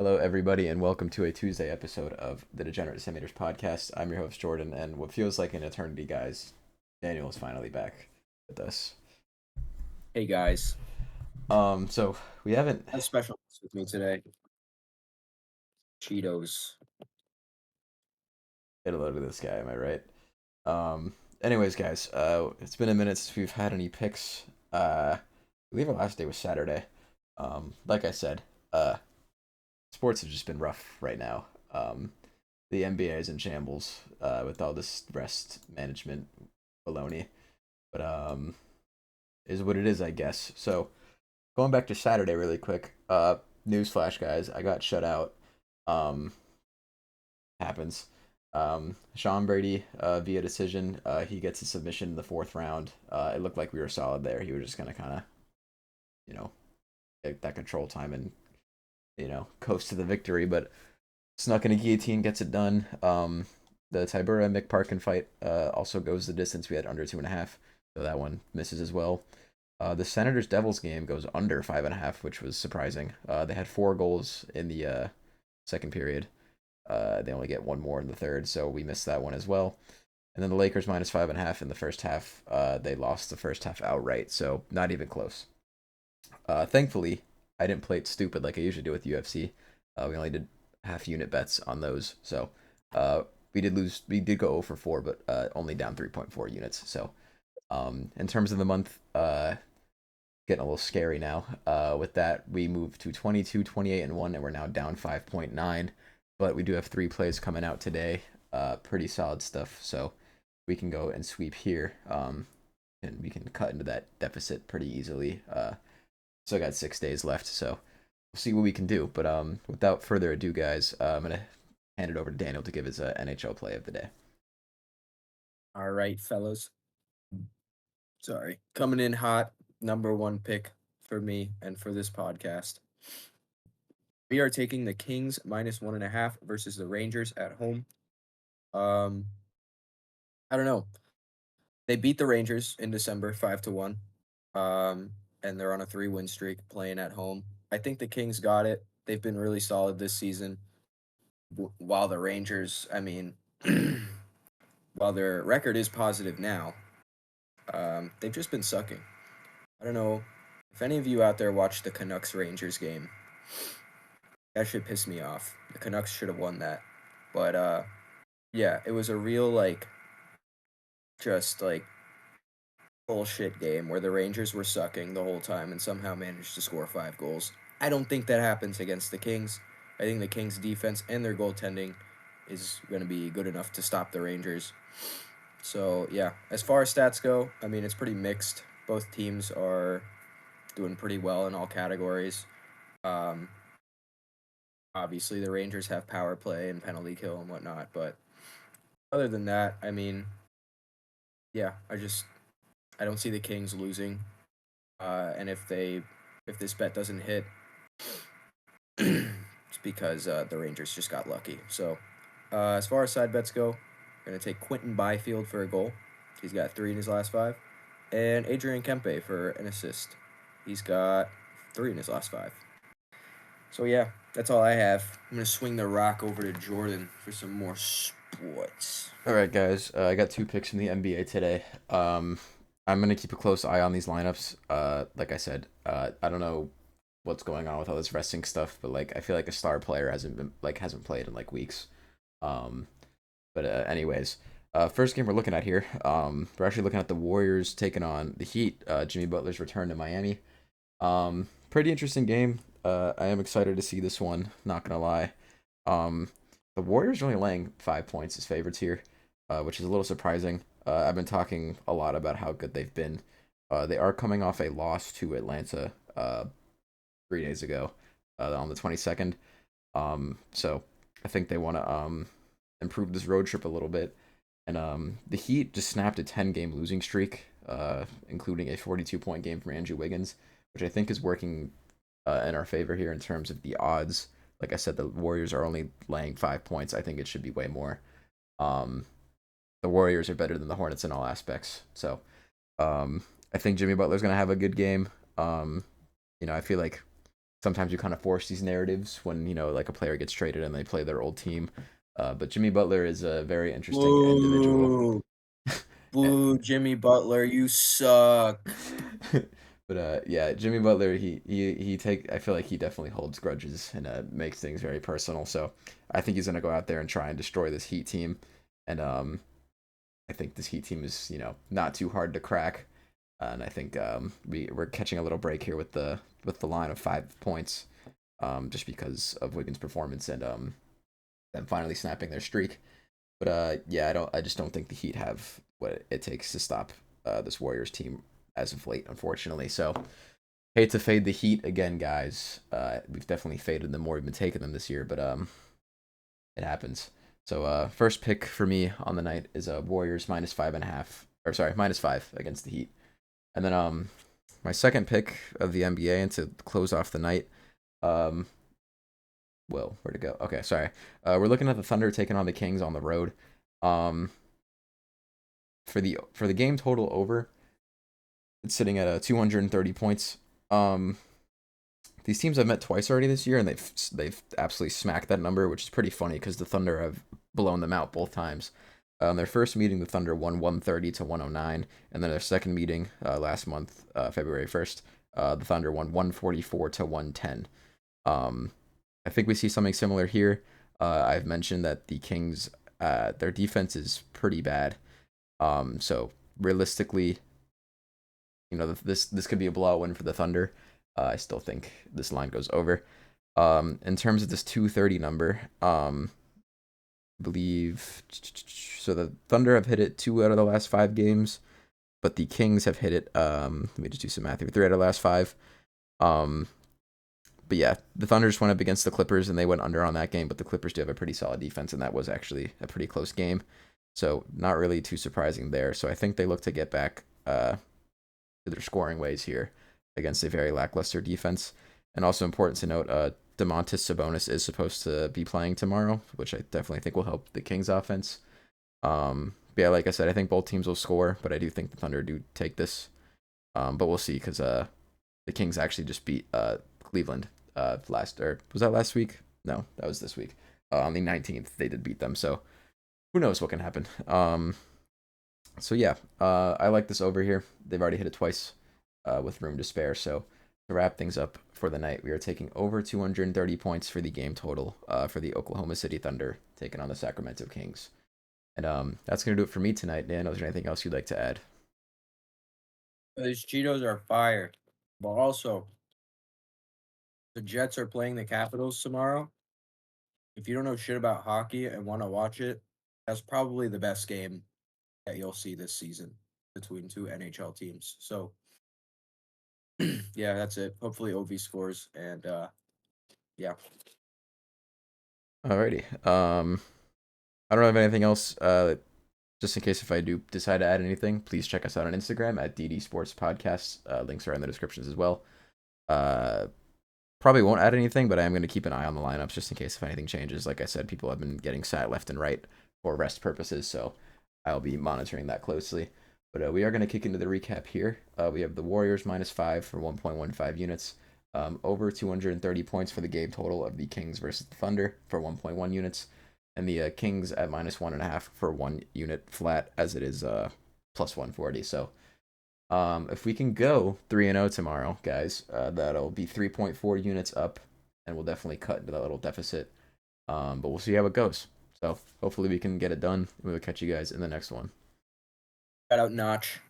Hello, everybody, and welcome to a Tuesday episode of the Degenerate Disseminators podcast. I'm your host, Jordan, and what feels like an eternity, guys, Daniel is finally back with us. Hey guys, So we haven't a special guest with me today. Cheetos. hit a load of this guy, am I right? Um, Anyways, guys, it's been a minute since we've had any picks. I believe our last day was Saturday. Like I said, sports have just been rough right now. The NBA is in shambles with all this rest management baloney. But is what it is, I guess. So going back to Saturday really quick. Newsflash, guys, I got shut out. Um, Happens. Sean Brady, via decision, he gets a submission in the fourth round. It looked like we were solid there. He was just gonna kind of, you know, get that control time and coast to the victory, but snuck in a guillotine, gets it done. The Tybura McParkin fight also goes the distance. We had under 2.5, so that one misses as well. The Senators Devils game goes under 5.5, which was surprising. They had 4 goals in the second period. They only get one more in the third, so we missed that one as well. And then the Lakers minus 5.5 in the first half. They lost the first half outright, so not even close. Thankfully, I didn't play it stupid like I usually do with UFC. We only did half unit bets on those, so we did lose. We did go 0 for 4, but only down 3.4 units. So in terms of the month, getting a little scary now. With that, we moved to 22, 28, and 1, and we're now down 5.9. But we do have 3 plays coming out today. Pretty solid stuff. So we can go and sweep here. And we can cut into that deficit pretty easily. So I got 6 days left. So we'll see what we can do. But without further ado, guys, I'm going to hand it over to Daniel to give his NHL play of the day. All right, fellas. Sorry. Coming in hot, number one pick for me and for this podcast. We are taking the Kings minus 1.5 versus the Rangers at home. Um, I don't know. They beat the Rangers in December 5-1. Um, and they're on a 3-win streak playing at home. I think the Kings got it. They've been really solid this season. While the Rangers, I mean, while their record is positive now, they've just been sucking. I don't know if any of you out there watched the Canucks Rangers game. That should piss me off. The Canucks should have won that. But yeah, it was a real just bullshit game where the Rangers were sucking the whole time and somehow managed to score 5 goals. I don't think that happens against the Kings. I think the Kings defense and their goaltending is going to be good enough to stop the Rangers. So, yeah, as far as stats go, I mean, it's pretty mixed. Both teams are doing pretty well in all categories. Um, Obviously, the Rangers have power play and penalty kill and whatnot, but other than that, I mean, yeah, I don't see the Kings losing. And if this bet doesn't hit, it's because the Rangers just got lucky. So, as far as side bets go, we're gonna take Quentin Byfield for a goal. He's got 3 in his last 5, and Adrian Kempe for an assist. He's got 3 in his last 5. So yeah, that's all I have. I'm gonna swing the rock over to Jordan for some more sports. All right, guys. I got 2 picks from the NBA today. I'm gonna keep a close eye on these lineups. Like I said, I don't know what's going on with all this resting stuff, but like I feel like a star player hasn't played in like weeks. Um, but anyways, first game we're looking at here. We're actually looking at the Warriors taking on the Heat. Jimmy Butler's return to Miami. Pretty interesting game. I am excited to see this one. Not gonna lie. Um, the Warriors are only laying 5 points as favorites here, which is a little surprising. I've been talking a lot about how good they've been. They are coming off a loss to Atlanta 3 days ago, on the 22nd. So I think they want to improve this road trip a little bit. And the Heat just snapped a 10-game losing streak, including a 42-point game from Andrew Wiggins, which I think is working in our favor here in terms of the odds. Like I said, the Warriors are only laying 5 points. I think it should be way more. Um, the Warriors are better than the Hornets in all aspects. So I think Jimmy Butler's gonna have a good game. I feel like sometimes you kind of force these narratives when like a player gets traded and they play their old team. But Jimmy Butler is a very interesting individual. Boo. Boo, Jimmy Butler, you suck. But yeah, Jimmy Butler, he take I feel like he definitely holds grudges and makes things very personal. So I think he's gonna go out there and try and destroy this Heat team. And I think this Heat team is not too hard to crack. And I think we're catching a little break here with the line of 5 points, just because of Wiggins' performance and them finally snapping their streak. But yeah, I just don't think the Heat have what it takes to stop this Warriors team as of late, unfortunately. So hate to fade the Heat again, guys. We've definitely faded them more. We've been taking them this year, but it happens. So first pick for me on the night is Warriors -5.5, or sorry, -5 against the Heat. And then my second pick of the NBA and to close off the night, um, well, where'd it go? Okay, sorry. We're looking at the Thunder taking on the Kings on the road. Um, for the game total over, it's sitting at 230 points. Um, these teams have met twice already this year, and they've absolutely smacked that number, which is pretty funny because the Thunder have blown them out both times. Their first meeting, the Thunder won 130 to 109, and then their second meeting last month, February 1st, the Thunder won 144 to 110. Um, I think we see something similar here. I've mentioned that the Kings, their defense is pretty bad. So realistically, this could be a blowout win for the Thunder. I still think this line goes over. In terms of this 230 number, I believe so. The Thunder have hit it 2 out of the last 5 games, but the Kings have hit it. Let me just do some math here. 3 out of the last 5. Um, but yeah, the Thunder just went up against the Clippers and they went under on that game. But the Clippers do have a pretty solid defense, and that was actually a pretty close game. So not really too surprising there. So I think they look to get back to their scoring ways here against a very lackluster defense. And also important to note, Domantas Sabonis is supposed to be playing tomorrow, which I definitely think will help the Kings offense. Yeah, like I said, I think both teams will score, but I do think the Thunder do take this. But we'll see because the Kings actually just beat Cleveland last, or was that last week? No, that was this week. On the 19th, they did beat them, so who knows what can happen. So yeah, I like this over here. They've already hit it twice with room to spare. So to wrap things up for the night, we are taking over 230 points for the game total for the Oklahoma City Thunder taking on the Sacramento Kings. And that's going to do it for me tonight. Dan, is there anything else you'd like to add? These Cheetos are fire. But also, the Jets are playing the Capitals tomorrow. If you don't know shit about hockey and want to watch it, that's probably the best game that you'll see this season between two NHL teams. So, yeah, that's it. Hopefully, OV scores. And yeah. Alrighty. I don't have anything else. Just in case if I do decide to add anything, please check us out on Instagram at DD Sports Podcasts. Links are in the descriptions as well. Uh, Probably won't add anything, but I am going to keep an eye on the lineups just in case if anything changes. Like I said, people have been getting sat left and right for rest purposes, so I'll be monitoring that closely. But we are going to kick into the recap here. We have the Warriors -5 for 1.15 units, over 230 points for the game total of the Kings versus the Thunder for 1.1 units, and the Kings at -1.5 for 1 unit flat, as it is plus 140. So if we can go 3-0 tomorrow, guys, that'll be 3.4 units up, and we'll definitely cut into that little deficit. But we'll see how it goes. So hopefully we can get it done. We'll catch you guys in the next one. Shout out Notch.